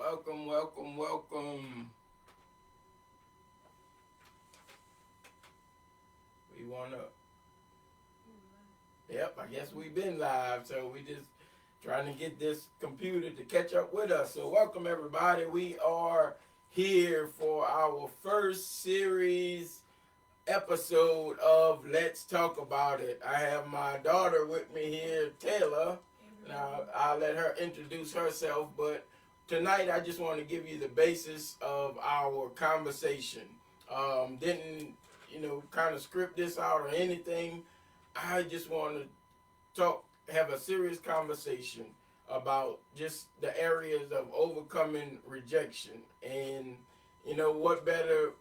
Welcome, welcome, welcome. We wanna. Yep, I guess we've been live, so we just trying to get this computer to catch up with us. So welcome everybody. We are here for our first series episode of Let's Talk About It. I have my daughter with me here, Taylor. Now I'll let her introduce herself, but tonight I just want to give you the basis of our conversation. Didn't kind of script this out or anything. I just want to have a serious conversation about just the areas of overcoming rejection. And what better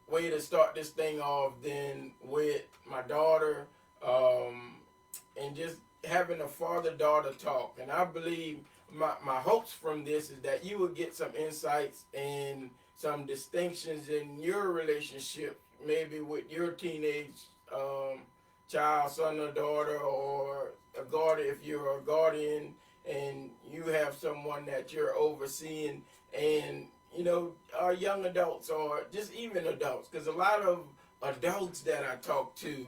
way to start this thing off than with my daughter, and just having a father-daughter talk. And I believe my hopes from this is that you will get some insights and some distinctions in your relationship, maybe with your teenage child, son or daughter, or a guardian if you're a guardian and you have someone that you're overseeing, and are young adults or just even adults, because a lot of adults that I talk to,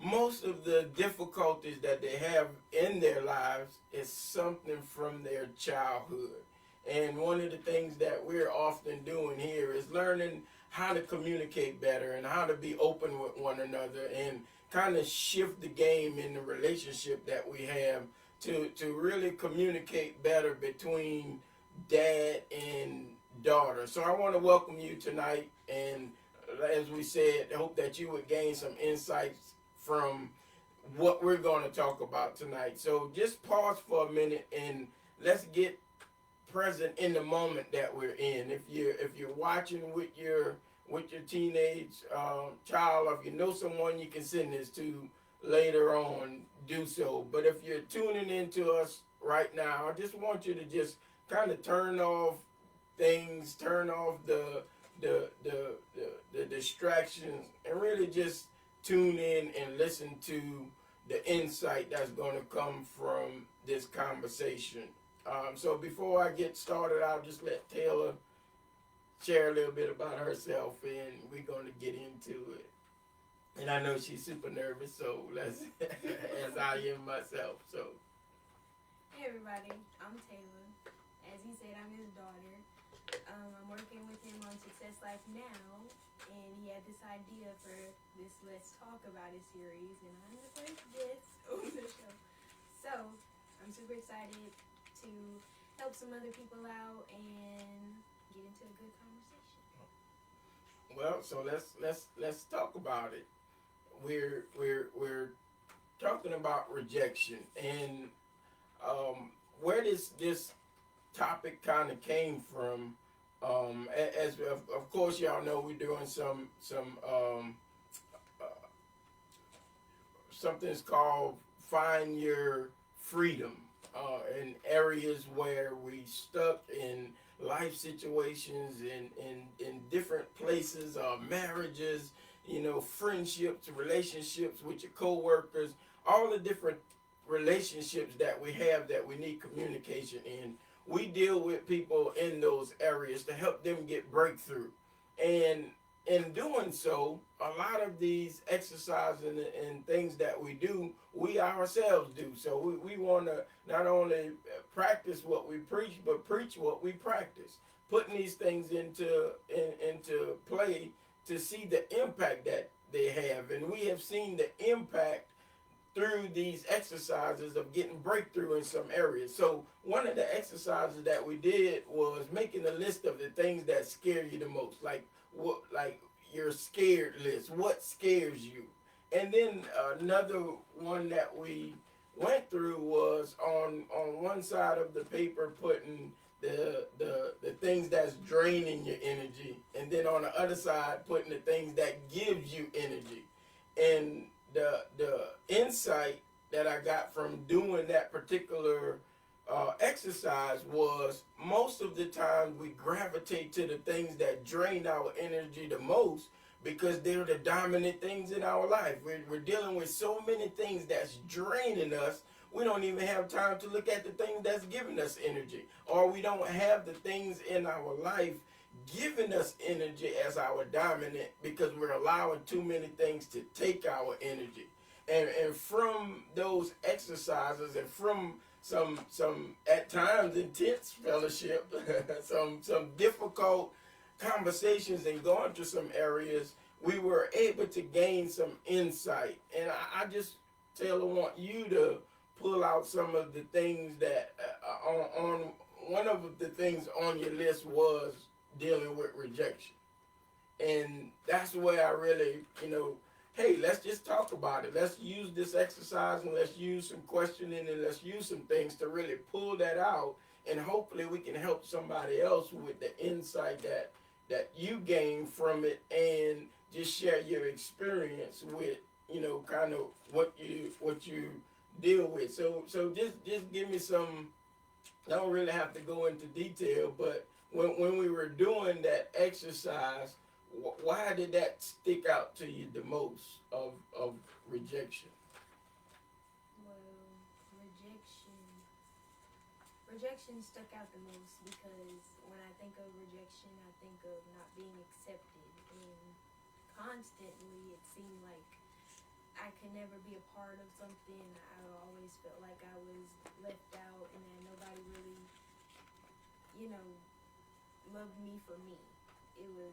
most of the difficulties that they have in their lives is something from their childhood. And one of the things that we're often doing here is learning how to communicate better and how to be open with one another and kind of shift the game in the relationship that we have to really communicate better between dad and daughter. So I want to welcome you tonight, and as we said, I hope that you would gain some insights from what we're going to talk about tonight. So just pause for a minute and let's get present in the moment that we're in. If you're watching with your teenage child, or if you know someone you can send this to later on, do so. But if you're tuning into us right now, I just want you to just kind of turn off things, turn off the distractions, and really just tune in and listen to the insight that's going to come from this conversation. So before I get started, I'll just let Taylor share a little bit about herself, and we're going to get into it. And I know she's super nervous, so let's, as I am myself. So, hey everybody, I'm Taylor. As he said, I'm his daughter. I'm working with him on Success Life now, and he had this idea for this Let's Talk About It series, and I'm the first guest on the show. So, I'm super excited to help some other people out and get into a good conversation. well, so let's talk about it. We're talking about rejection, and where this topic kind of came from. As of course y'all know, we're doing some something's called Find Your Freedom, in areas where we stuck in life situations, in different places, marriages, friendships, relationships with your co-workers, all the different relationships that we have that we need communication in. We deal with people in those areas to help them get breakthrough. And in doing so, a lot of these exercises and things that we do, we ourselves do. So we want to not only practice what we preach, but preach what we practice. Putting these things into play to see the impact that they have. And we have seen the impact through these exercises of getting breakthrough in some areas. So one of the exercises that we did was making a list of the things that scare you the most, like your scared list. What scares you? And then another one that we went through was on one side of the paper putting the things that's draining your energy, and then on the other side putting the things that gives you energy. And the insight that I got from doing that particular exercise was, most of the time we gravitate to the things that drain our energy the most because they're the dominant things in our life. We're dealing with so many things that's draining us. we don't even have time to look at the things that's giving us energy, or we don't have the things in our life giving us energy as our dominant, because we're allowing too many things to take our energy. And from those exercises, and from some at times intense fellowship, some difficult conversations, and going through some areas, we were able to gain some insight. And I just, Taylor, want you to pull out some of the things that on one of the things on your list was dealing with rejection. And that's where I really, hey, let's just talk about it. Let's use this exercise, and let's use some questioning, and let's use some things to really pull that out. And hopefully we can help somebody else with the insight that you gain from it, and just share your experience with, kind of what you deal with. So just give me some. I don't really have to go into detail, but when we were doing that exercise, why did that stick out to you the most of rejection? Well, rejection stuck out the most because when I think of rejection, I think of not being accepted, and constantly it seemed like I could never be a part of something. I always felt like I was left out, and that nobody really, loved me for me. It was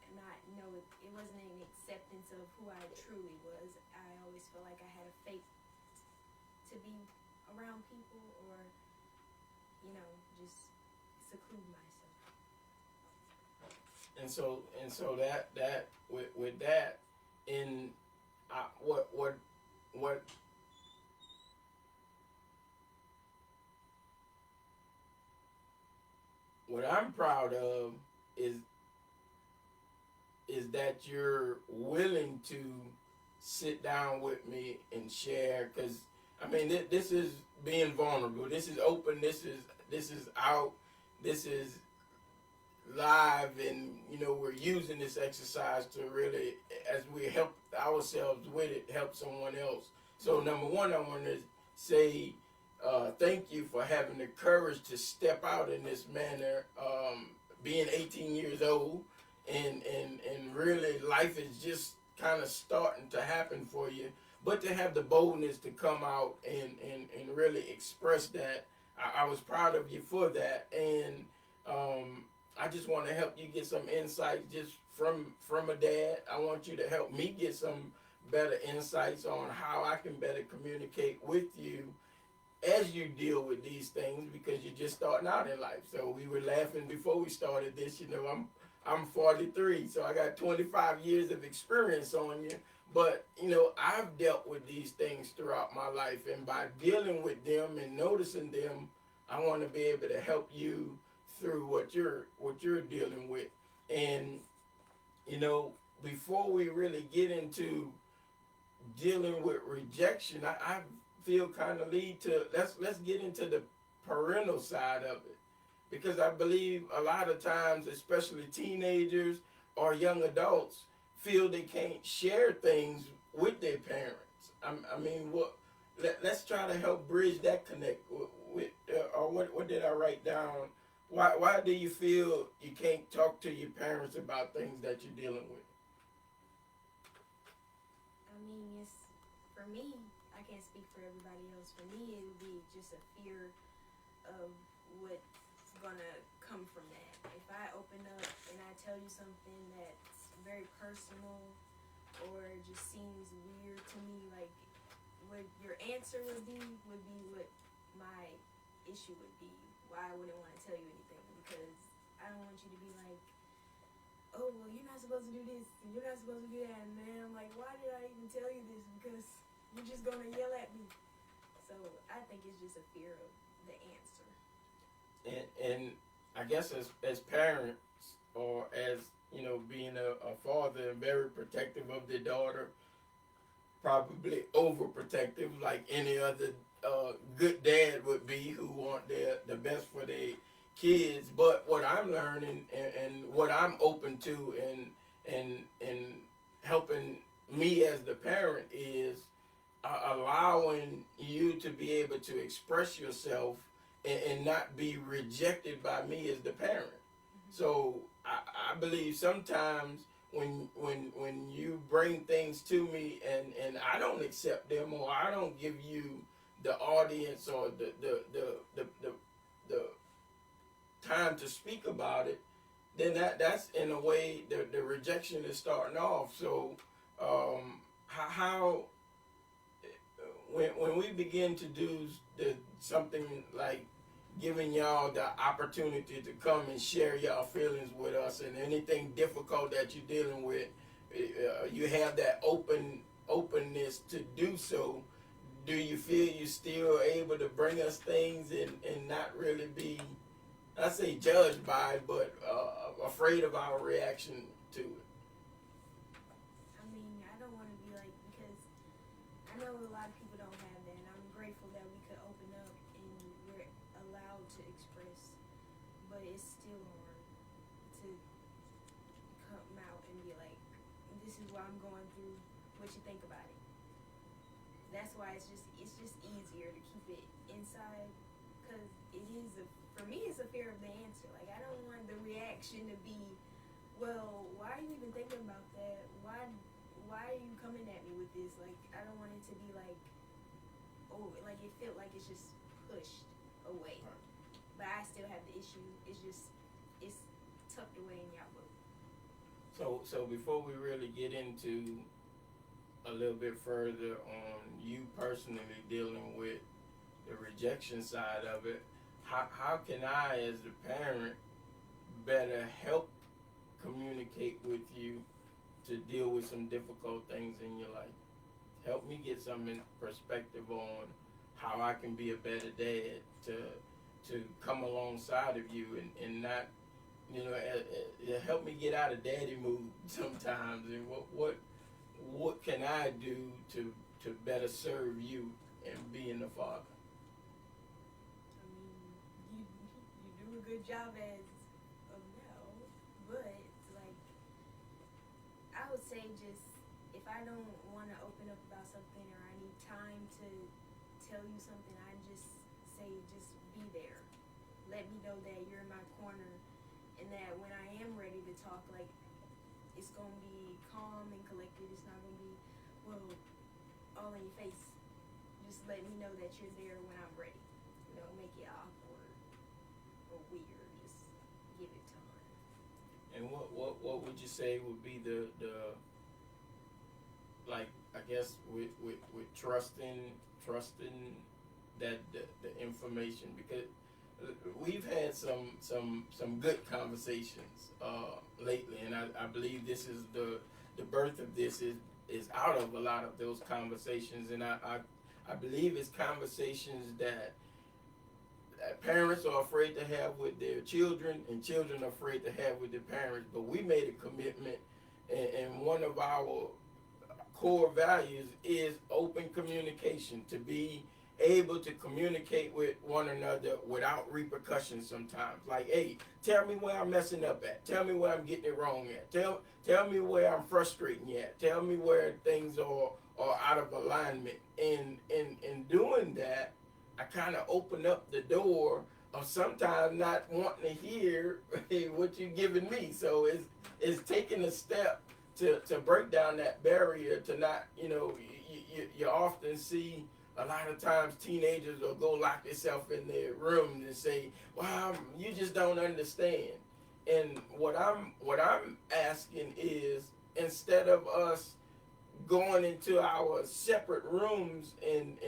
it wasn't an acceptance of who I truly was. I always felt like I had a fake to be around people, or just seclude myself. And so that with that, in what I'm proud of is that you're willing to sit down with me and share, because I mean, this is being vulnerable. This is open. This is out. This is live, and we're using this exercise to really, as we help ourselves with it, help someone else. So number one, I want to say thank you for having the courage to step out in this manner, being 18 years old, and really life is just kind of starting to happen for you, but to have the boldness to come out and really express that, I was proud of you for that. And I just want to help you get some insights just from a dad. I want you to help me get some better insights on how I can better communicate with you as you deal with these things, because you're just starting out in life. So we were laughing before we started this. I'm 43, so I got 25 years of experience on you. But I've dealt with these things throughout my life, and by dealing with them and noticing them, I want to be able to help you through what you're dealing with. And before we really get into dealing with rejection, I feel kind of lead to let's get into the parental side of it, because I believe a lot of times, especially teenagers or young adults, feel they can't share things with their parents. I mean, let's try to help bridge that connect with or what did I write down? Why do you feel you can't talk to your parents about things that you're dealing with? I mean, it's, for me, I can't speak for everybody else. For me, it would be just a fear of what's gonna come from that. If I open up and I tell you something that's very personal, or it just seems weird to me, like what your answer would be what my issue would be. Why I wouldn't want to tell you anything, because I don't want you to be like, oh, well, you're not supposed to do this, and you're not supposed to do that, and then I'm like, why did I even tell you this? Because you're just gonna yell at me. So I think it's just a fear of the answer. And I guess as parents, or as being a father, very protective of their daughter, probably overprotective, like any other good dad would be, who want the best for their kids. But what I'm learning, and what I'm open to, and helping me as the parent, is allowing you to be able to express yourself and not be rejected by me as the parent. So I believe sometimes when you bring things to me and I don't accept them, or I don't give you the audience or the time to speak about it, then that's in a way the rejection is starting off. So how when we begin to do something like giving y'all the opportunity to come and share y'all feelings with us, and anything difficult that you're dealing with, you have that openness to do so. Do you feel you still able to bring us things and not really be, I say judged by it, but afraid of our reaction to it? I mean, I don't want to be like, because I know a lot of people don't have that, and I'm grateful that we could open up and we're allowed to express, but it's still hard to come out and be like, this is what I'm going through, what you think about it. That's why it's just easier to keep it inside, because it is for me it's a fear of the answer. Like, I don't want the reaction to be, well, why are you even thinking about that? Why are you coming at me with this? Like, I don't want it to be like, oh, like it felt like it's just pushed away. Right. But I still have the issue. It's tucked away in y'all book. So before we really get into a little bit further on you personally dealing with the rejection side of it, how can I, as the parent, better help communicate with you to deal with some difficult things in your life? Help me get some perspective on how I can be a better dad to come alongside of you and not, help me get out of daddy mood sometimes. And what can I do to better serve you and being the father? I mean, you do a good job as of now, but like, I would say just, if I don't want to open up about something, or I need time to tell you something, I just say, just be there. Let me know that you're in my corner, and that when I am ready to talk, like, it's going to be calm and collected. It's not going to be, well, all in your face. Just let me know that you're there when I'm ready. Make it awkward or weird. Just give it time. And what would you say would be the like, I guess with trusting that the information, because we've had some good conversations lately, and I believe this is the birth of this is out of a lot of those conversations, and I believe it's conversations that parents are afraid to have with their children, and children are afraid to have with their parents. But we made a commitment, and one of our core values is open communication, to be able to communicate with one another without repercussions sometimes. Like, hey, tell me where I'm messing up at. Tell me where I'm getting it wrong at. Tell me where I'm frustrating you at. Tell me where things are out of alignment. And in doing that, I kind of open up the door of sometimes not wanting to hear what you're giving me. So it's taking a step to break down that barrier, to not, you often see a lot of times teenagers will go lock themselves in their room and say, "Well, you just don't understand." And what I'm asking is, instead of us going into our separate rooms and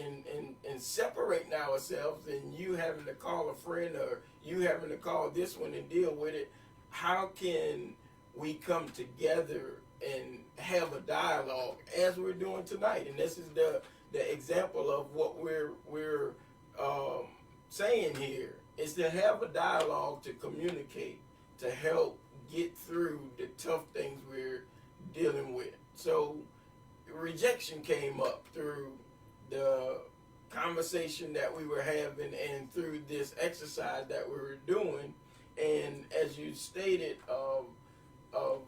separating ourselves, and you having to call a friend or you having to call this one and deal with it, how can we come together and have a dialogue as we're doing tonight? And this is the example of what we're saying here, is to have a dialogue, to communicate, to help get through the tough things we're dealing with. So rejection came up through the conversation that we were having and through this exercise that we were doing. And as you stated, of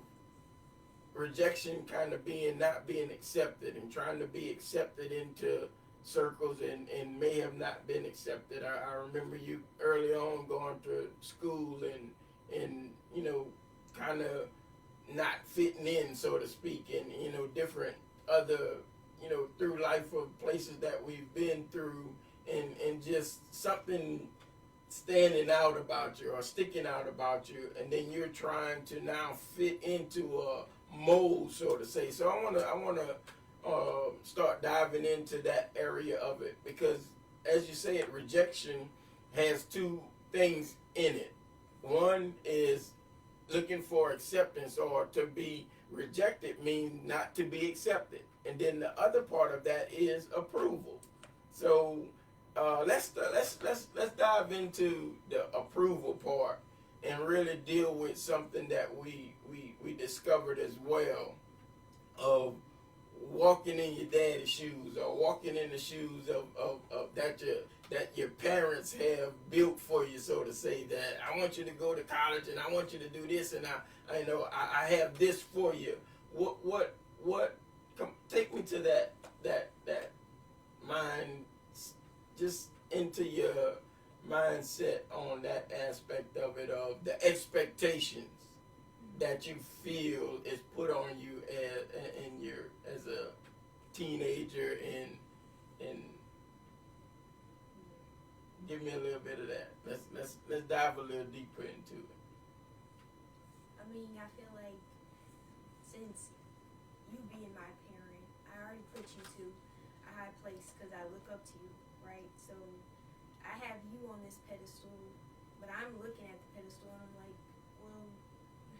rejection kind of being not being accepted and trying to be accepted into circles and may have not been accepted. I remember you early on going to school and kind of not fitting in, so to speak, and different other through life of places that we've been through, and just something standing out about you or sticking out about you, and then you're trying to now fit into a mold, so to say. So I want to start diving into that area of it, because as you say, rejection has two things in it. One is looking for acceptance, or to be rejected means not to be accepted, and then the other part of that is approval. So let's dive into the approval part and really deal with something that we discovered as well, of walking in your daddy's shoes, or walking in the shoes of that your parents have built for you, so to say, that I want you to go to college and I want you to do this, and I have this for you. What take me to that mind, just into your mindset on that aspect of it, of the expectations that you feel is put on you as a teenager, and give me a little bit of that. Let's dive a little deeper into it. I mean, I feel like since you being my parent, I already put you to a high place because I look up to you, right? So I have you on this pedestal, but I'm looking at the pedestal and I'm like, well,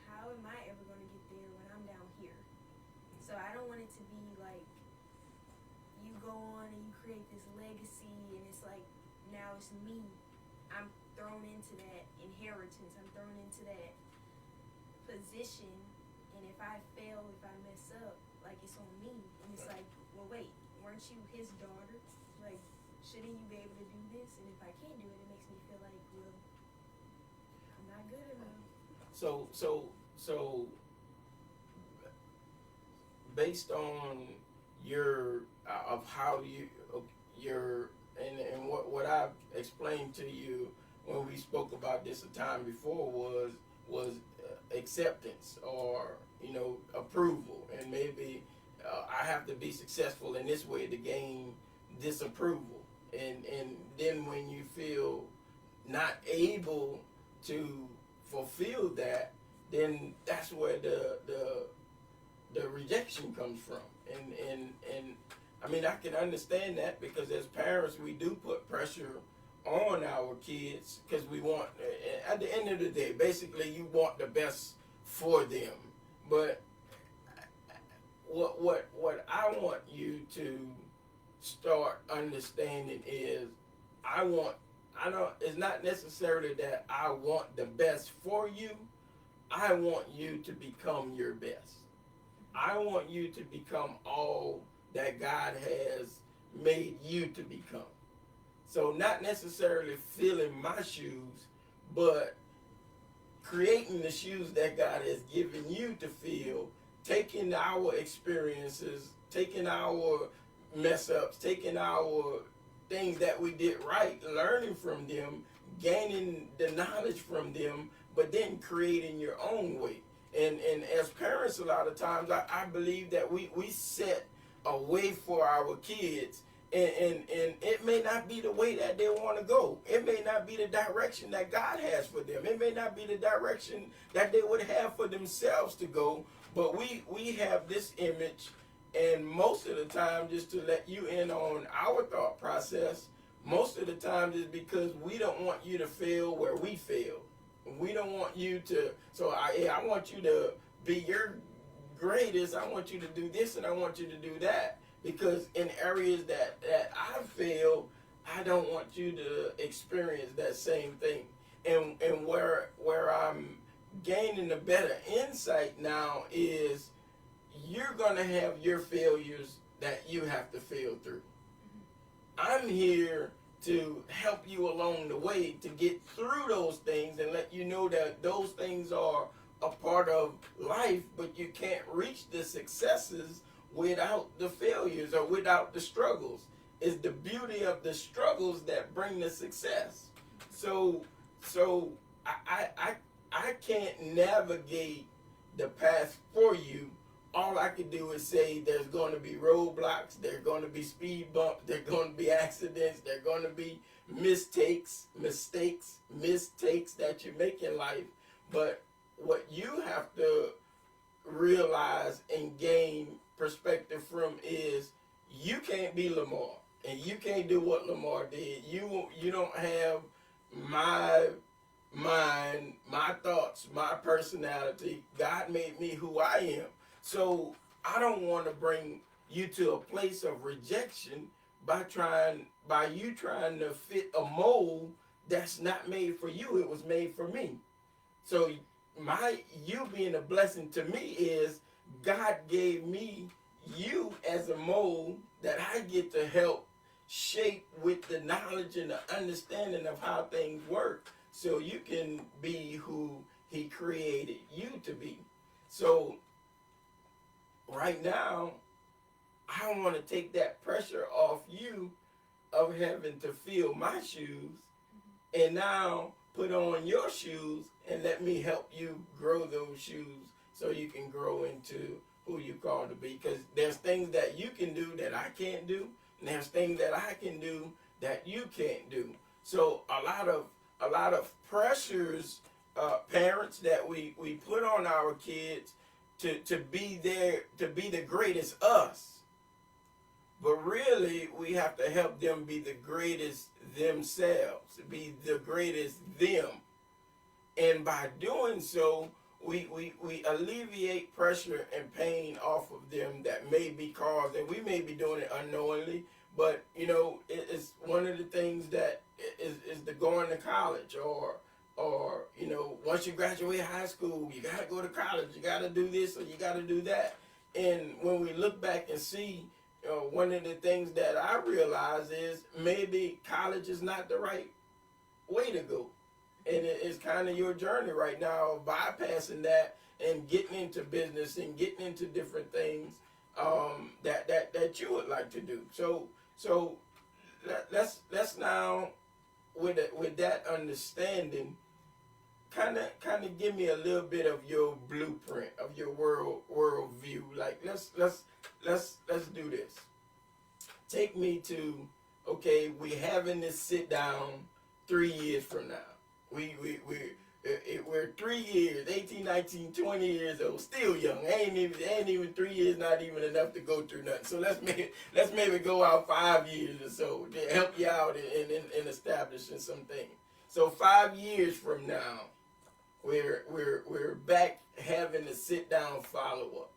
how am I ever going to get there when I'm down here? So I don't want it to be like you go on and you create this legacy and it's like, now it's me. I'm thrown into that inheritance. I'm thrown into that position, and if I fail, if I mess up, like, it's on me. And it's like, well, wait, weren't you his daughter? Like, shouldn't you be able to do this? And if I can't do it, it makes me feel like, well, I'm not good enough. So based on your of how your and what I've explained to you when we spoke about this a time before was acceptance, or approval, and maybe I have to be successful in this way to gain this approval, and then when you feel not able to fulfill that, then that's where the rejection comes from, and I mean, I can understand that, because as parents, we do put pressure on our kids, because we want, at the end of the day, basically, you want the best for them. But what I want you to start understanding is, it's not necessarily that I want the best for you. I want you to become your best. I want you to become all that God has made you to become. So not necessarily filling my shoes, but creating the shoes that God has given you to fill, taking our experiences, taking our mess ups, taking our things that we did right, learning from them, gaining the knowledge from them, but then creating your own way. And as parents, a lot of times, I believe that we set a way for our kids, and it may not be the way that they want to go. It may not be the direction that God has for them. It may not be the direction that they would have for themselves to go. But we have this image, and most of the time, just to let you in on our thought process, most of the time is because we don't want you to fail where we fail. We don't want you to, so I want you to be your greatest. I want you to do this and I want you to do that, because in areas that I fail, I don't want you to experience that same thing. And where I'm gaining a better insight now is, you're going to have your failures that you have to fail through. I'm here to help you along the way to get through those things and let you know that those things are a part of life, but you can't reach the successes without the failures or without the struggles. It's the beauty of the struggles that bring the success. So so I can't navigate the path for you. All I can do is say there's going to be roadblocks, there's going to be speed bumps, there's going to be accidents, there's going to be mistakes that you make in life. But what you have to realize and gain perspective from is you can't be Lamar and you can't do what Lamar did. You don't have my mind, my thoughts, my personality. God made me who I am. So I don't want to bring you to a place of rejection by you trying to fit a mold that's not made for you. It was made for me. So you being a blessing to me is God gave me you as a mold that I get to help shape with the knowledge and the understanding of how things work so you can be who he created you to be. So right now, I want to take that pressure off you of having to fill my shoes and now put on your shoes and let me help you grow those shoes so you can grow into who you called to be. Because there's things that you can do that I can't do, and there's things that I can do that you can't do. So a lot of pressures, parents, that we put on our kids to be the greatest us. But really, we have to help them be the greatest themselves, be the greatest them. And by doing so, we alleviate pressure and pain off of them that may be caused, and we may be doing it unknowingly, but it's one of the things that is the going to college, or once you graduate high school, you got to go to college, you got to do this or you got to do that. And when we look back and see, one of the things that I realize is maybe college is not the right way to go. And it's kind of your journey right now of bypassing that and getting into business and getting into different things that you would like to do. So let's now, with that understanding, kind of give me a little bit of your blueprint of your world view. Like let's do this. Take me to, okay, we having this sit down 3 years from now. We're 3 years, 18, 19, 20 years old, still young. Ain't even 3 years, not even enough to go through nothing. So let's maybe go out 5 years or so to help you out in establishing some things. So 5 years from now, we're back having a sit down follow up.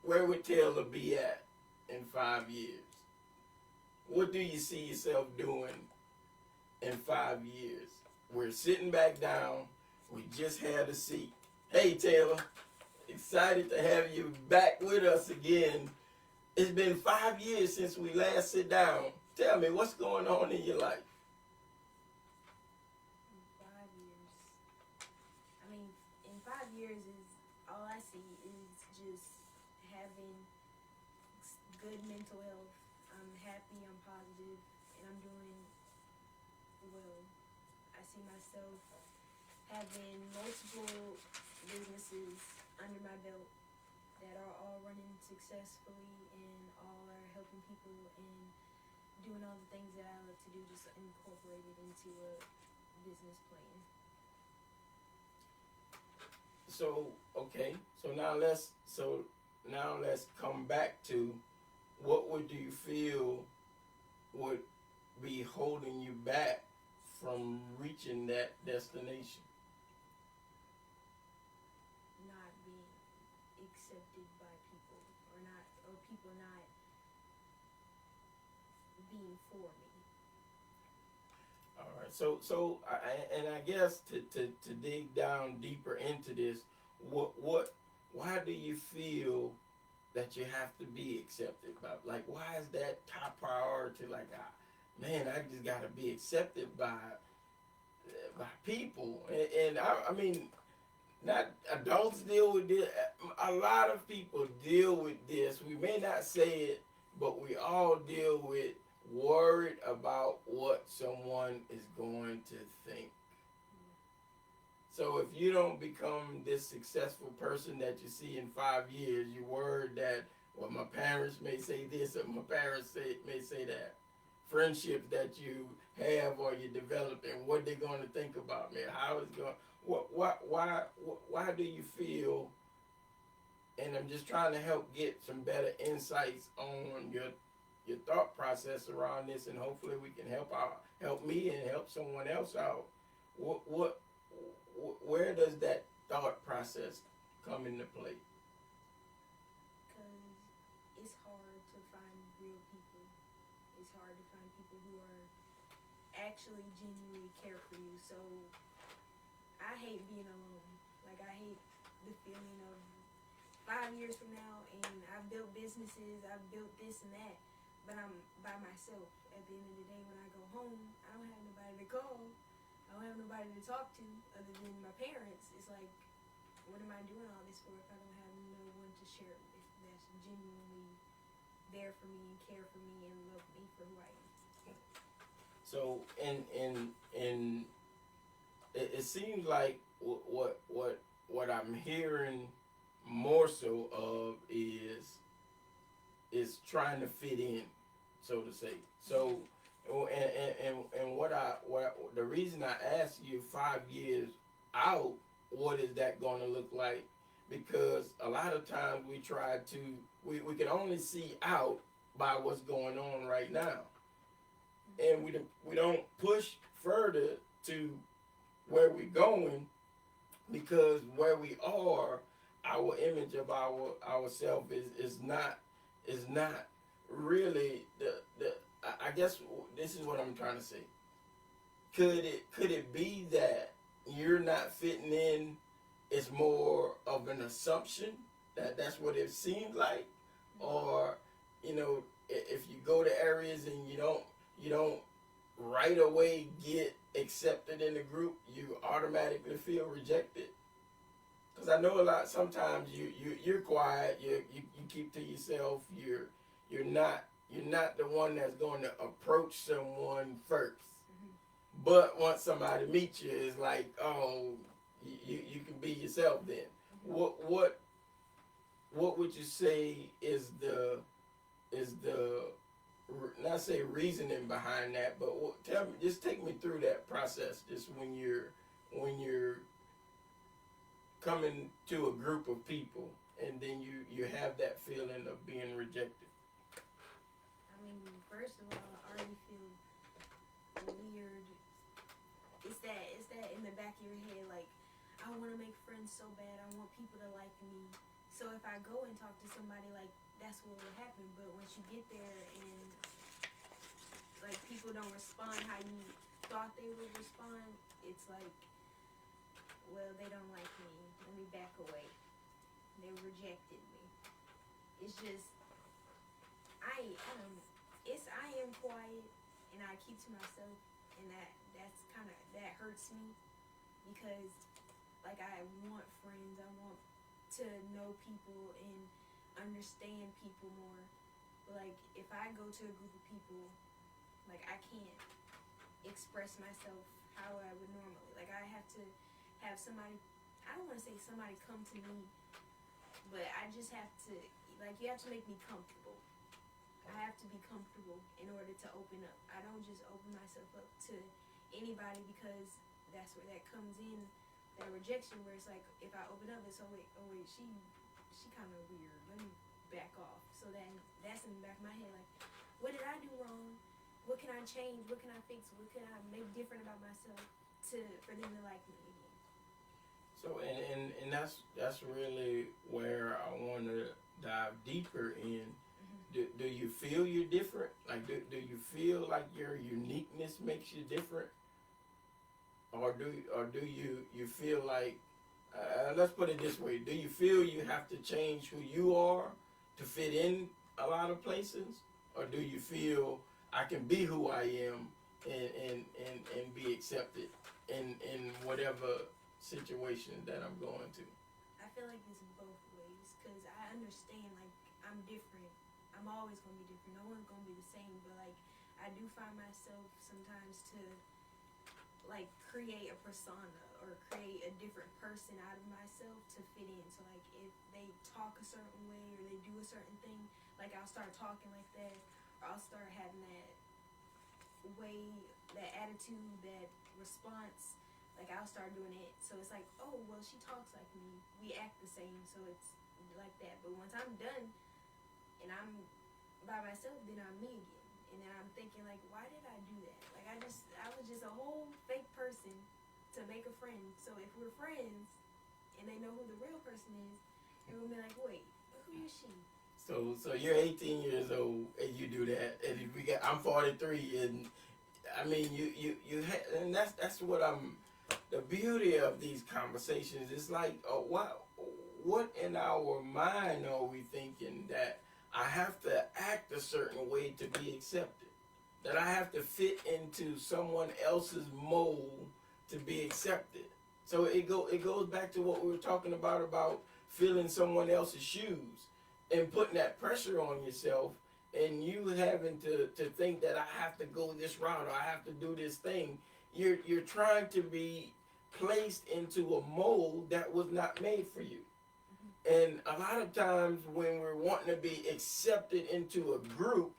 Where would Taylor be at in 5 years? What do you see yourself doing in 5 years? We're sitting back down. We just had a seat. Hey Taylor, excited to have you back with us again. It's been 5 years since we last sit down. Tell me, what's going on in your life? 5 years. I mean, in 5 years is all I see is just having good mental health. I'm happy, I'm positive, and I'm doing well. I see myself having multiple businesses under my belt that are all running successfully and all are helping people and doing all the things that I love to do, just incorporated into a business plan. So okay, so now let's come back to what do you feel would be holding you back from reaching that destination? Not being accepted by people, or people not being for me. All right. So I guess to dig down deeper into this, why do you feel that you have to be accepted by? Like, why is that top priority? Like, man, I just gotta be accepted by by people, and I mean, not adults deal with this. A lot of people deal with this. We may not say it, but we all deal with worried about what someone is going to think. So if you don't become this successful person that you see in 5 years, you're worried that, well, my parents may say this or my parents may say that. Friendships that you have or you develop, and what they're going to think about me, how it's going. Why do you feel? And I'm just trying to help get some better insights on your thought process around this, and hopefully we can help me and help someone else out. What where does that thought process come into play? Because it's hard to find real people. It's hard to find people who are actually genuinely care for you. So I hate being alone. Like, I hate the feeling of 5 years from now, and I've built businesses, I've built this and that, but I'm by myself. At the end of the day, when I go home, I don't have nobody to call. I don't have nobody to talk to other than my parents. It's like, what am I doing all this for if I don't have no one to share it with that's genuinely there for me and care for me and love me for who I am? So, and it seems like what I'm hearing more so of is trying to fit in, so to say. So, and what the reason I asked you 5 years out, what is that going to look like? Because a lot of times we can only see out by what's going on right now, and we don't push further to where we're going, because where we are, our image of ourselves is not really the. I guess this is what I'm trying to say. Could it be that you're not fitting in? It's more of an assumption that's what it seems like, or if you go to areas and you don't right away get accepted in the group, you automatically feel rejected. Because I know sometimes you're quiet, you keep to yourself, you're not the one that's going to approach someone first. Mm-hmm. But once somebody meets you, it's like, oh, you can be yourself then. Mm-hmm. What would you say is the not say reasoning behind that, but just take me through that process. Just when you're coming to a group of people, and then you have that feeling of being rejected. I mean, first of all, I already feel weird. It's that in the back of your head, like, I want to make friends so bad. I want people to like me. So if I go and talk to somebody, like, that's what will happen. But once you get there and, like, people don't respond how you thought they would respond, it's like, well, they don't like me. Let me back away. They rejected me. It's just, I am quiet and I keep to myself, and that hurts me, because, like, I want friends. I want to know people and understand people more. But, like, if I go to a group of people, like, I can't express myself how I would normally. Like, I have to have somebody, I don't want to say somebody come to me, but I just have to, like, you have to make me comfortable. I have to be comfortable in order to open up. I don't just open myself up to anybody, because that's where that comes in, that rejection, where it's like, if I open up, it's, oh wait, she kind of weird. Let me back off. So then that's in the back of my head, like, what did I do wrong? What can I change? What can I fix? What can I make different about myself for them to like me again? So and that's really where I want to dive deeper in. Do you feel you're different? Like, do you feel like your uniqueness makes you different? Or do you feel like, let's put it this way, do you feel you have to change who you are to fit in a lot of places? Or do you feel I can be who I am and be accepted? in whatever situation that I'm going to. I feel like it's both ways because I understand like I'm different. I'm always gonna be different. No one's gonna be the same. But like I do find myself sometimes to like create a persona or create a different person out of myself to fit in. So like if they talk a certain way or they do a certain thing, like I'll start talking like that, or I'll start having that way, that attitude, that response. Like I'll start doing it. So it's like, oh well, she talks like me. We act the same, so it's like that. But once I'm done and I'm by myself, then I'm me again. And then I'm thinking like, why did I do that? Like I was just a whole fake person to make a friend. So if we're friends and they know who the real person is, it will be like, wait, who is she? So you're 18 years old and you do that, and I'm 43, and I mean and that's what I'm. The beauty of these conversations is like, what in our mind are we thinking that I have to act a certain way to be accepted? That I have to fit into someone else's mold to be accepted. So it goes back to what we were talking about filling someone else's shoes and putting that pressure on yourself, and you having to think that I have to go this route or I have to do this thing. You're trying to be placed into a mold that was not made for you. And a lot of times when we're wanting to be accepted into a group,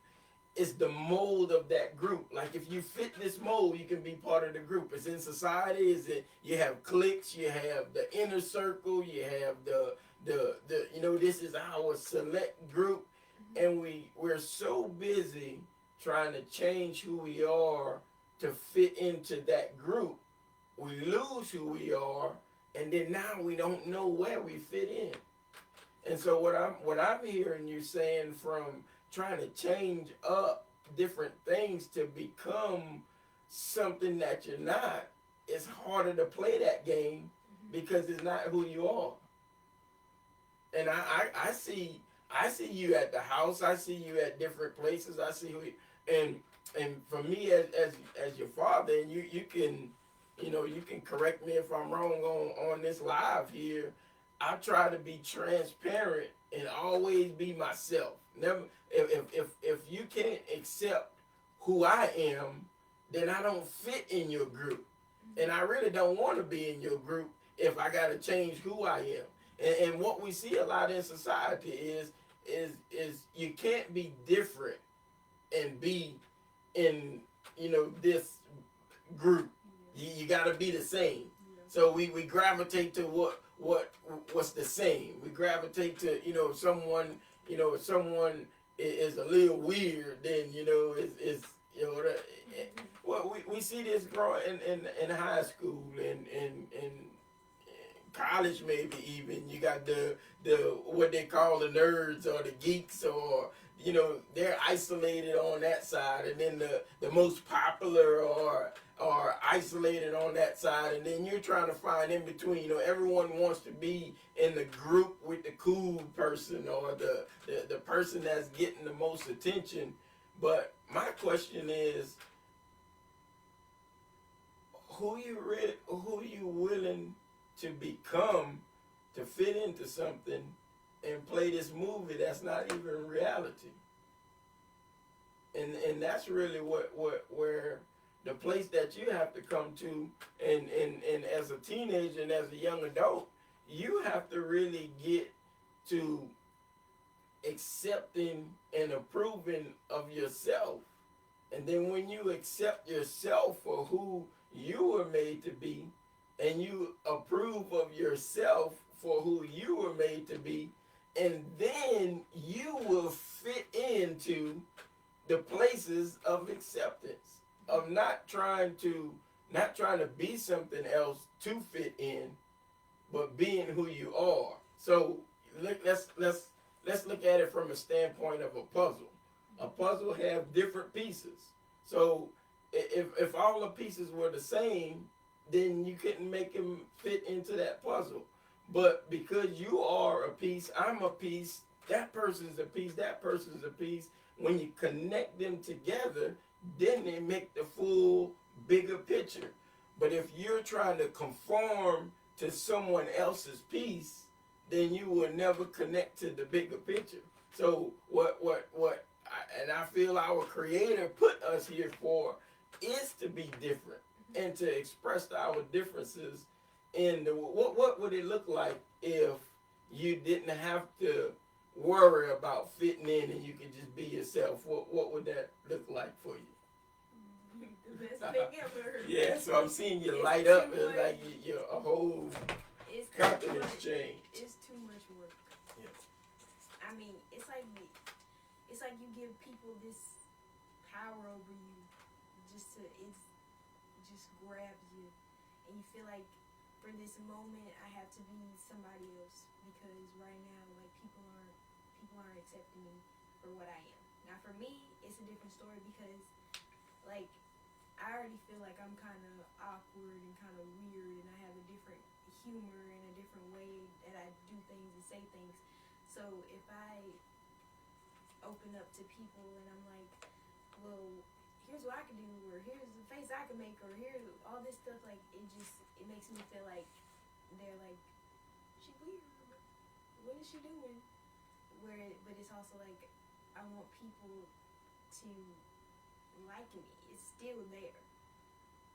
it's the mold of that group. Like if you fit this mold, you can be part of the group. It's in society, is it you have cliques, you have the inner circle, you have the this is our select group, and we're so busy trying to change who we are to fit into that group, we lose who we are, and then now we don't know where we fit in. And so what I'm hearing you saying, from trying to change up different things to become something that you're not, it's harder to play that game because it's not who you are. And I see you at the house. I see you at different places. I see who you, and for me as your father, and you can you can correct me if I'm wrong on this live here. I try to be transparent and always be myself. Never if you can't accept who I am, then I don't fit in your group, and I really don't want to be in your group if I got to change who I am. And what we see a lot in society is you can't be different and be in this group. You got to be the same. So we gravitate to what's the same. We gravitate to if someone if someone is a little weird, then is well, we see this growing in high school and college, maybe even. You got the what they call the nerds or the geeks, or they're isolated on that side, and then the most popular are isolated on that side, and then you're trying to find in between. Everyone wants to be in the group with the cool person or the person that's getting the most attention. But my question is, who you willing to become to fit into something and play this movie that's not even reality? And that's really where the place that you have to come to, and as a teenager and as a young adult, you have to really get to accepting and approving of yourself. And then when you accept yourself for who you were made to be, and you approve of yourself for who you were made to be, and then you will fit into the places of acceptance, of not trying to be something else to fit in, but being who you are. So let's look at it from a standpoint of a puzzle. A puzzle have different pieces. So if all the pieces were the same, then you couldn't make them fit into that puzzle. But because you are a piece, I'm a piece, that person's a piece, that person's a piece, when you connect them together, then they make the full bigger picture. But if you're trying to conform to someone else's piece, then you will never connect to the bigger picture. So and I feel our Creator put us here for is to be different and to express our differences. In the what would it look like if you didn't have to worry about fitting in and you could just be yourself? What would that look like for you? The best thing ever. Yeah, so I'm seeing you It's light too up and much. like you're a whole It's countenance change. It's too much work. Yeah. I mean, it's like you give people this power over you, it just grabs you, and you feel like for this moment I have to be somebody else because right now like people aren't accepting me for what I am. Now for me, it's a different story because like I already feel like I'm kind of awkward and kind of weird, and I have a different humor and a different way that I do things and say things. So if I open up to people and I'm like, well, here's what I can do, or here's the face I can make, or here's all this stuff, like it makes me feel like they're like, she weird. What is she doing? But it's also like I want people to like me. It's still there.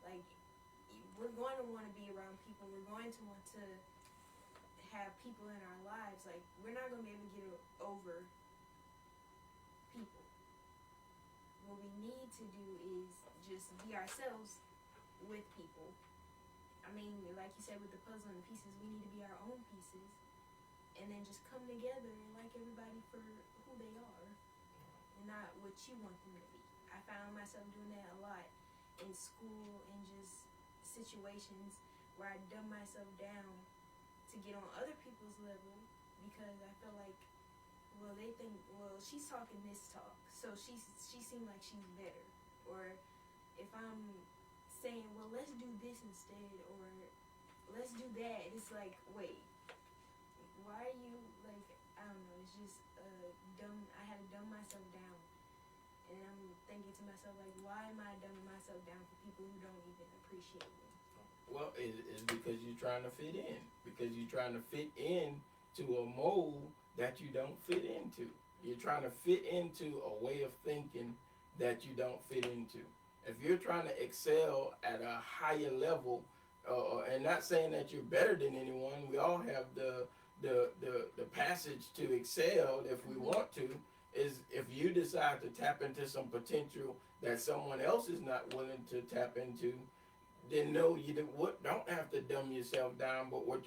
Like we're going to want to be around people. We're going to want to have people in our lives. Like we're not going to be able to get over people. What we need to do is just be ourselves with people. I mean, like you said with the puzzle and the pieces, we need to be our own pieces, and then just come together and like everybody for who they are, and not what you want them to be. I found myself doing that a lot in school and just situations where I dumb myself down to get on other people's level because I feel like, well, they think, well, she's talking this talk, so she seemed like she's better. Or if I'm saying, well, let's do this instead, or let's do that, it's like, wait, why are you, like, I don't know, it's just I had to dumb myself down. And I'm thinking to myself, like, why am I dumbing myself down for people who don't even appreciate me? Well, it's because you're trying to fit in. Because you're trying to fit in to a mold that you don't fit into. You're trying to fit into a way of thinking that you don't fit into. If you're trying to excel at a higher level, and not saying that you're better than anyone, we all have the passage to excel if we want to. Is if you decide to tap into some potential that someone else is not willing to tap into, then no, you don't have to dumb yourself down. But what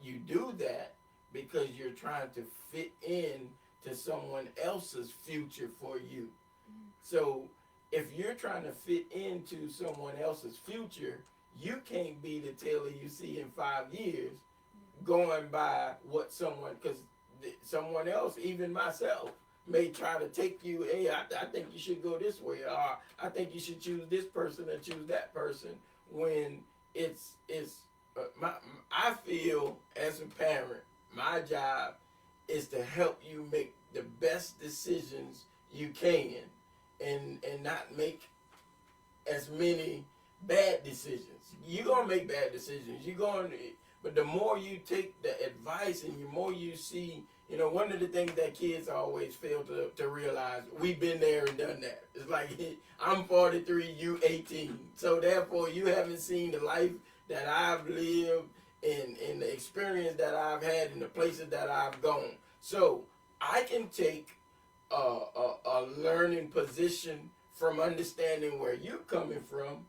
you do that because you're trying to fit in to someone else's future for you. So if you're trying to fit into someone else's future, you can't be the Taylor you see in 5 years, going by what because someone else, even myself, may try to take you, hey, I think you should go this way, or I think you should choose this person and choose that person, when I feel as a parent, my job is to help you make the best decisions you can and not make as many bad decisions. You're going to make bad decisions. But the more you take the advice and the more you see, one of the things that kids always fail to realize, we've been there and done that. It's like, I'm 43, you 18. So therefore, you haven't seen the life that I've lived and the experience that I've had and the places that I've gone. So I can take a learning position from understanding where you're coming from,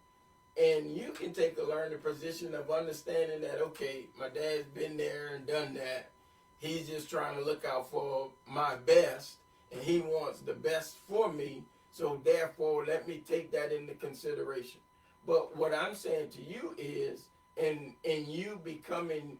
and you can take a learning position of understanding that, okay, my dad's been there and done that. He's just trying to look out for my best, and he wants the best for me. So therefore, let me take that into consideration. But what I'm saying to you is, in you becoming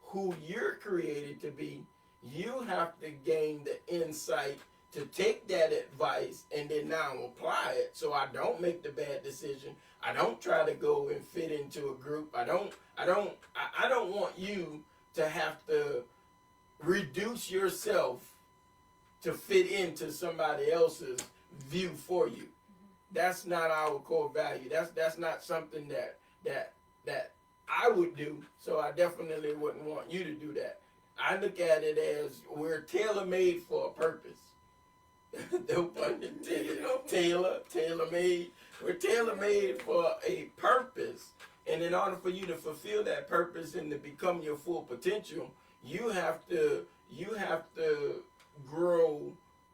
who you're created to be, you have to gain the insight to take that advice and then now apply it, so I don't make the bad decision. I don't try to go and fit into a group. I don't want you to have to reduce yourself to fit into somebody else's view for you. That's not our core value. That's not something that would do, so I definitely wouldn't want you to do that. I look at it as we're tailor-made for a purpose. No pun intended. Tailor-made. We're tailor-made for a purpose. And in order for you to fulfill that purpose and to become your full potential, you have to grow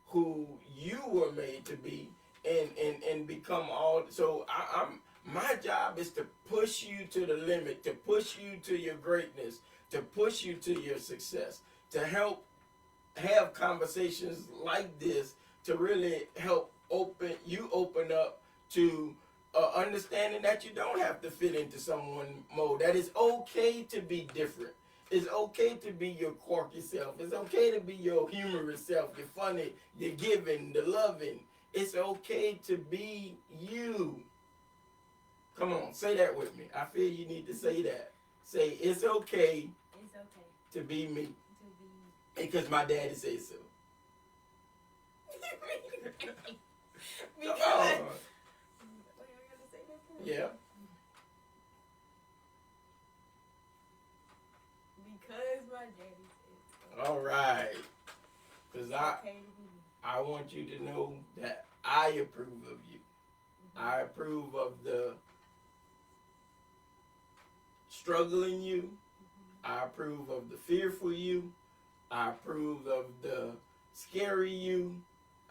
who you were made to be and become all. So my job is to push you to the limit, to push you to your greatness, to push you to your success, to help have conversations like this, to really help open up to understanding that you don't have to fit into someone mold. That it's okay to be different. It's okay to be your quirky self. It's okay to be your humorous self. You're funny, you're giving, the loving. It's okay to be you. Come on, say that with me. I feel you need to say that. Say, it's okay. It's okay to be me. to be me. Because my daddy says so. Because, Oh, wait, I gotta say that first? yeah. Because my daddy said All right. Because it's okay to be me. I want you to know that I approve of you. I approve of the struggle in you. I approve of the fearful you. I approve of the scary you.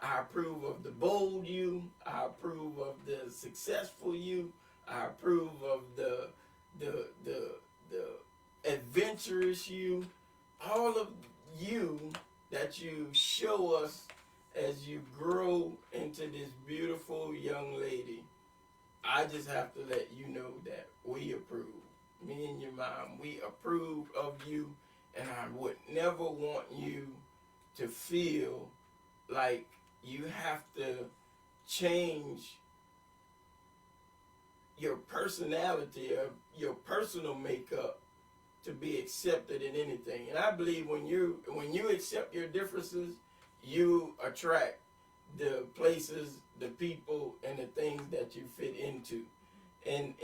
I approve of the bold you. I approve of the successful you. I approve of the adventurous you. All of you that you show us as you grow into this beautiful young lady. I just have to let you know that we approve. Me and your mom, we approve of you, and I would never want you to feel like you have to change your personality or your personal makeup to be accepted in anything. And I believe when you accept your differences, you attract the places, the people, and the things that you fit into. And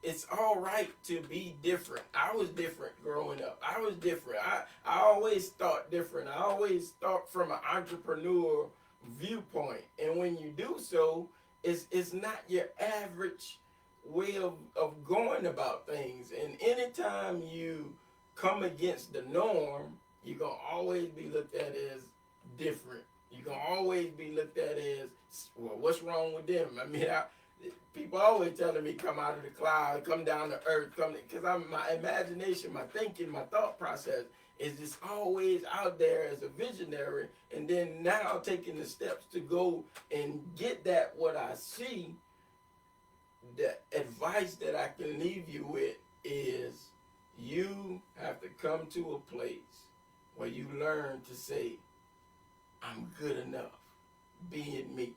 it's all right to be different. I was different growing up. I was different. I always thought different. I always thought from an entrepreneur viewpoint. And when you do so, it's not your average way of going about things. And anytime you come against the norm, you're going to always be looked at as different. You're going to always be looked at as, well, what's wrong with them? I mean, people always telling me come out of the cloud, come down to earth, because my imagination, my thinking, my thought process is just always out there as a visionary. And then now taking the steps to go and get that what I see, the advice that I can leave you with is you have to come to a place where you learn to say, I'm good enough being me.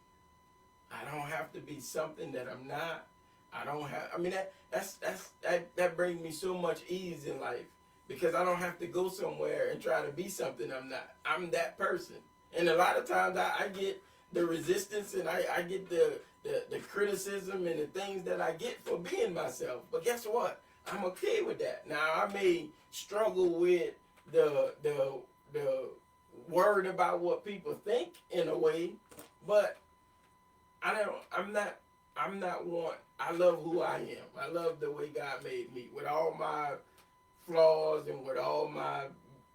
I don't have to be something that I'm not. I don't have, I mean, that brings me so much ease in life because I don't have to go somewhere and try to be something I'm not. I'm that person. And a lot of times I get the resistance and I get the criticism and the things that I get for being myself. But guess what? I'm okay with that. Now I may struggle with the worried about what people think in a way, but I'm not one. I love who I am. I love the way God made me with all my flaws and with all my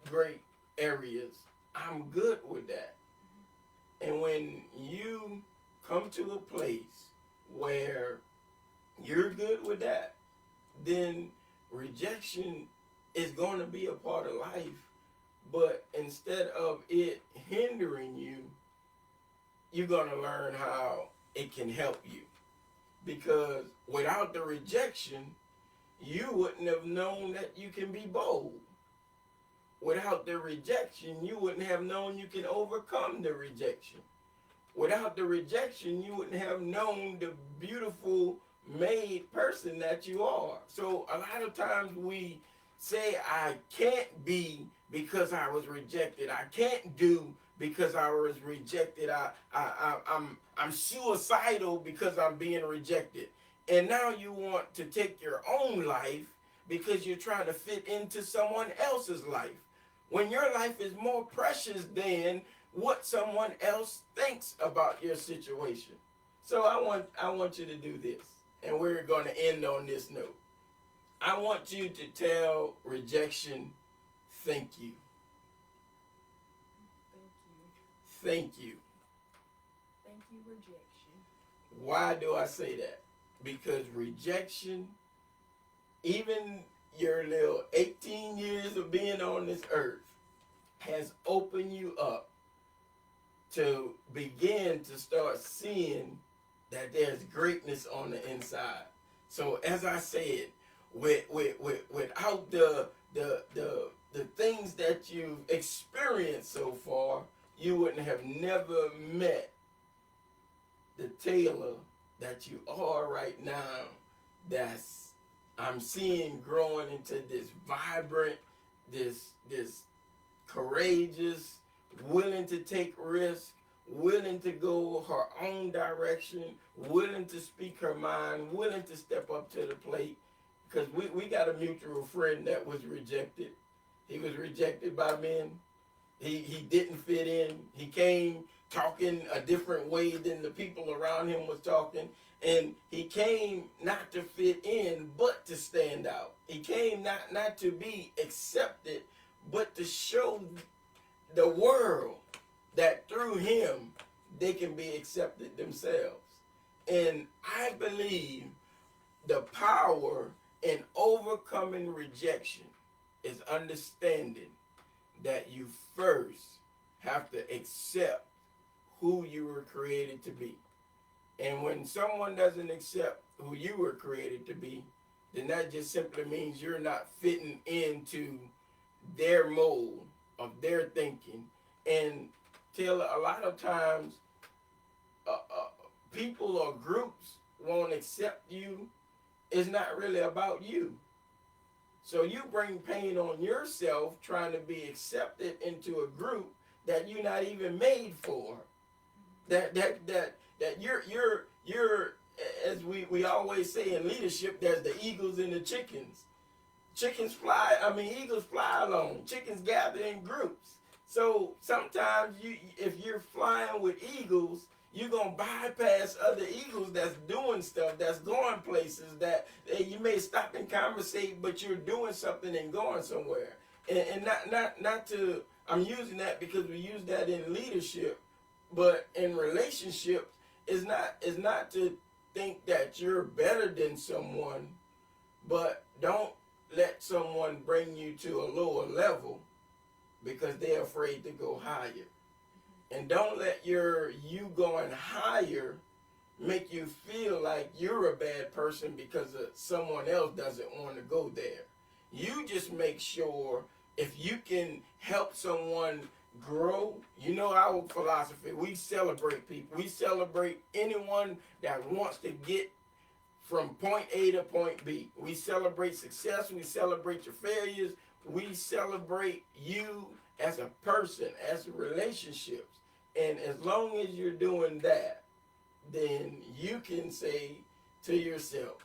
great areas. I'm good with that. And when you come to a place where you're good with that, then rejection is going to be a part of life. But instead of it hindering you, you're going to learn how it can help you. Because without the rejection, you wouldn't have known that you can be bold. Without the rejection, you wouldn't have known you can overcome the rejection. Without the rejection, you wouldn't have known the beautiful made person that you are. So a lot of times we say, I can't be because I was rejected. I can't do because I was rejected. I'm suicidal because I'm being rejected. And now you want to take your own life because you're trying to fit into someone else's life, when your life is more precious than what someone else thinks about your situation. So I want you to do this, and we're going to end on this note. I want you to tell rejection, thank you. Thank you. Thank you. Thank you, rejection. Why do I say that? Because rejection, even your little 18 years of being on this earth, has opened you up to begin to start seeing that there's greatness on the inside. So as I said, without the things that you've experienced so far, you wouldn't have never met the Taylor that you are right now. That's I'm seeing growing into this vibrant, this courageous, willing to take risks, willing to go her own direction, willing to speak her mind, willing to step up to the plate. Because we got a mutual friend that was rejected. He was rejected by men. He didn't fit in. He came talking a different way than the people around him was talking. And he came not to fit in, but to stand out. He came not to be accepted, but to show the world that through him they can be accepted themselves. And I believe the power in overcoming rejection is understanding that you first have to accept who you were created to be. And when someone doesn't accept who you were created to be, then that just simply means you're not fitting into their mold of their thinking. And Taylor, a lot of times people or groups won't accept you. It's not really about you. So you bring pain on yourself trying to be accepted into a group that you're not even made for. That you're as we always say in leadership, there's the eagles and the chickens. Eagles fly alone. Chickens gather in groups. So sometimes if you're flying with eagles, you're going to bypass other eagles that's doing stuff, that's going places, that you may stop and conversate, but you're doing something and going somewhere. And not to, I'm using that because we use that in leadership, but in relationships, it's not to think that you're better than someone, but don't let someone bring you to a lower level because they're afraid to go higher. And don't let you going higher make you feel like you're a bad person because someone else doesn't want to go there. You just make sure if you can help someone grow. You know our philosophy. We celebrate people. We celebrate anyone that wants to get from point A to point B. We celebrate success. We celebrate your failures. We celebrate you as a person, as relationships. And as long as you're doing that, then you can say to yourself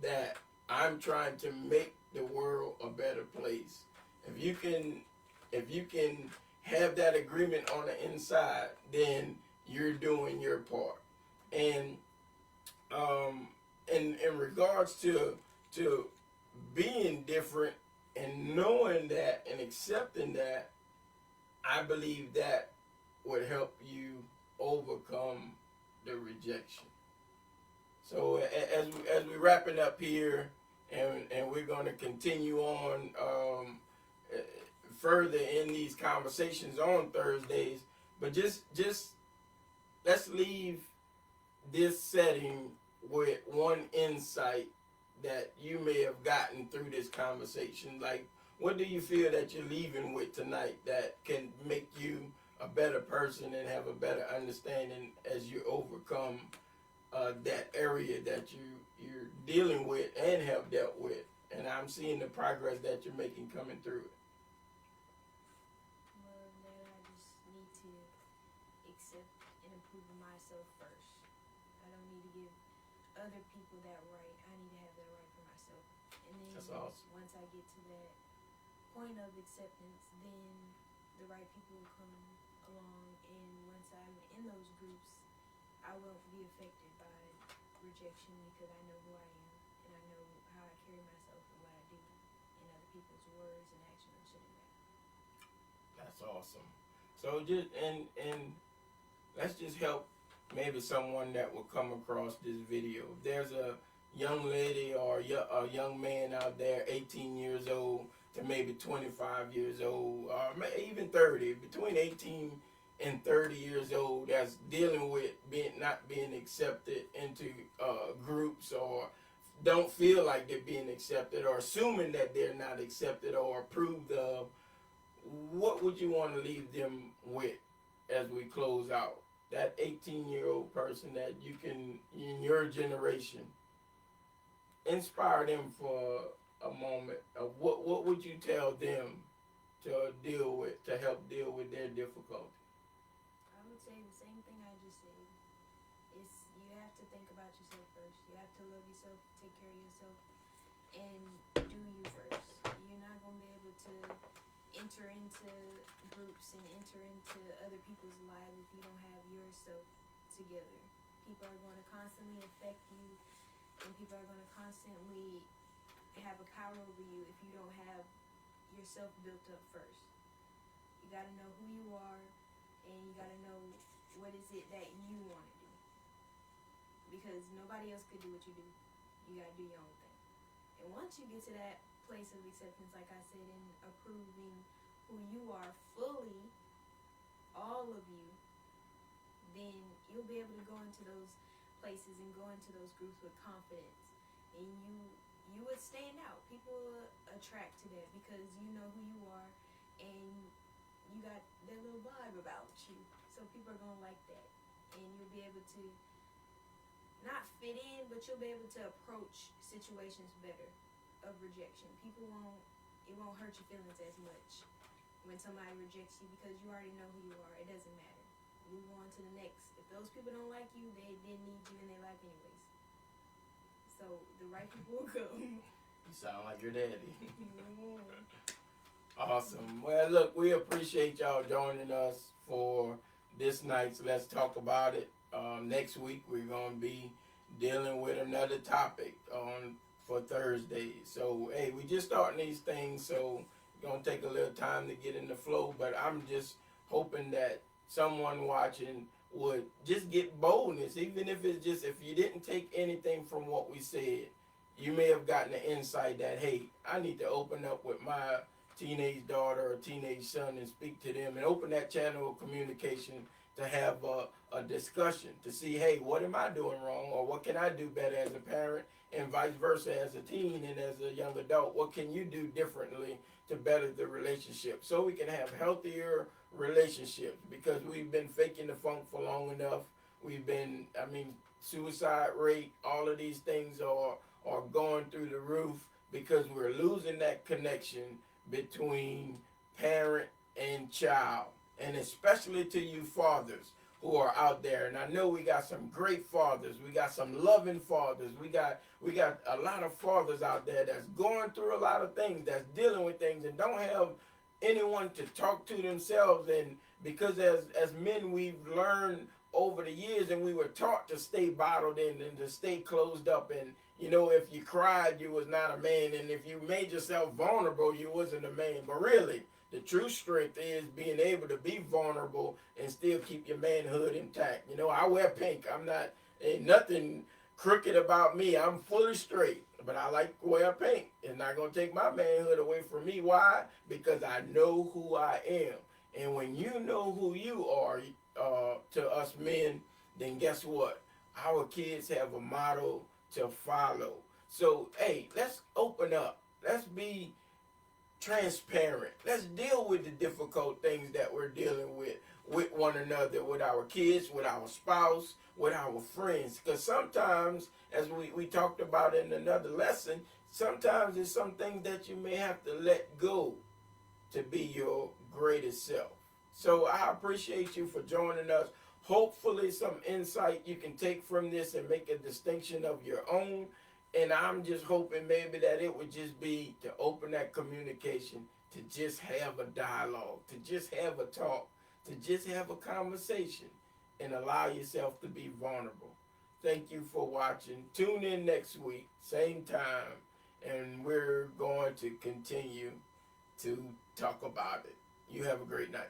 that I'm trying to make the world a better place. If you can have that agreement on the inside, then you're doing your part. And in regards to being different and knowing that and accepting that, I believe that would help you overcome the rejection. So as we're wrapping up here, and we're going to continue on further in these conversations on Thursdays, but just let's leave this setting with one insight that you may have gotten through this conversation. Like, what do you feel that you're leaving with tonight that can make you a better person and have a better understanding as you overcome that area that you're dealing with and have dealt with? And I'm seeing the progress that you're making coming through it. Well, that I just need to accept and improve myself first. I don't need to give other people that right, I need to have that right for myself. And then That's awesome. once I get to that point of acceptance, then the right people will come along. And once I'm in those groups, I won't be affected by rejection because I know who I am and I know how I carry myself and what I do. And other people's words and actions shouldn't matter. That's awesome. So just and let's just help maybe someone that will come across this video. If there's a young lady or a young man out there, 18 years old to maybe 25 years old, or even 30, between 18 and 30 years old, that's dealing with not being accepted into groups, or don't feel like they're being accepted, or assuming that they're not accepted or approved of, what would you want to leave them with as we close out? That 18-year-old person that you can, in your generation, inspire them for a moment of what would you tell them to deal with, to help deal with their difficulty? I would say the same thing I just said. It's you have to think about yourself first. You have to love yourself, take care of yourself, and do you first. You're not going to be able to enter into groups and enter into other people's lives if you don't have yourself together. People are going to constantly affect you, and people are going to constantly have a power over you if you don't have yourself built up first. You got to know who you are, and you got to know what is it that you want to do, because nobody else could do what you do. You got to do your own thing. And once you get to that place of acceptance, like I said, and approving who you are fully, all of you, then you'll be able to go into those places and go into those groups with confidence, and you would stand out. People attract to that because you know who you are, and you got that little vibe about you. So people are gonna like that, and you'll be able to not fit in, but you'll be able to approach situations better of rejection. It won't hurt your feelings as much when somebody rejects you because you already know who you are. It doesn't matter. Move on to the next. If those people don't like you, they didn't need you in their life anyways. So the right people will come. You sound like your daddy. Awesome. Well, look, we appreciate y'all joining us for this night's Let's Talk About It. Next week, we're going to be dealing with another topic for Thursday. So, hey, we just starting these things, so it's going to take a little time to get in the flow, but I'm just hoping that someone watching would just get boldness, even if it's just, if you didn't take anything from what we said, you may have gotten the insight that, hey, I need to open up with my teenage daughter or teenage son and speak to them and open that channel of communication to have a discussion to see, hey, what am I doing wrong, or what can I do better as a parent, and vice versa as a teen and as a young adult. What can you do differently to better the relationship so we can have healthier relationships, because we've been faking the funk for long enough. We've been, suicide rate, all of these things are going through the roof because we're losing that connection between parent and child, and especially to you fathers who are out there. And I know we got some great fathers. We got some loving fathers. We got a lot of fathers out there that's going through a lot of things, that's dealing with things, and don't have anyone to talk to themselves. And because as men, we've learned over the years, and we were taught to stay bottled in and to stay closed up, and if you cried, you was not a man, and if you made yourself vulnerable, you wasn't a man. But really, the true strength is being able to be vulnerable and still keep your manhood intact. I wear pink. Ain't nothing crooked about me. I'm fully straight, but I like to wear pink. It's not going to take my manhood away from me. Why? Because I know who I am. And when you know who you are, to us men, then guess what? Our kids have a model to follow. So, hey, let's open up. Let's be transparent. Let's deal with the difficult things that we're dealing with one another, with our kids, with our spouse, with our friends. Because sometimes, as we talked about in another lesson, sometimes there's some things that you may have to let go to be your greatest self. So I appreciate you for joining us. hopefully some insight you can take from this and make a distinction of your own. And I'm just hoping maybe that it would just be to open that communication, to just have a dialogue, to just have a talk, to just have a conversation, and allow yourself to be vulnerable. Thank you for watching. Tune in next week, same time, and we're going to continue to talk about it. You have a great night.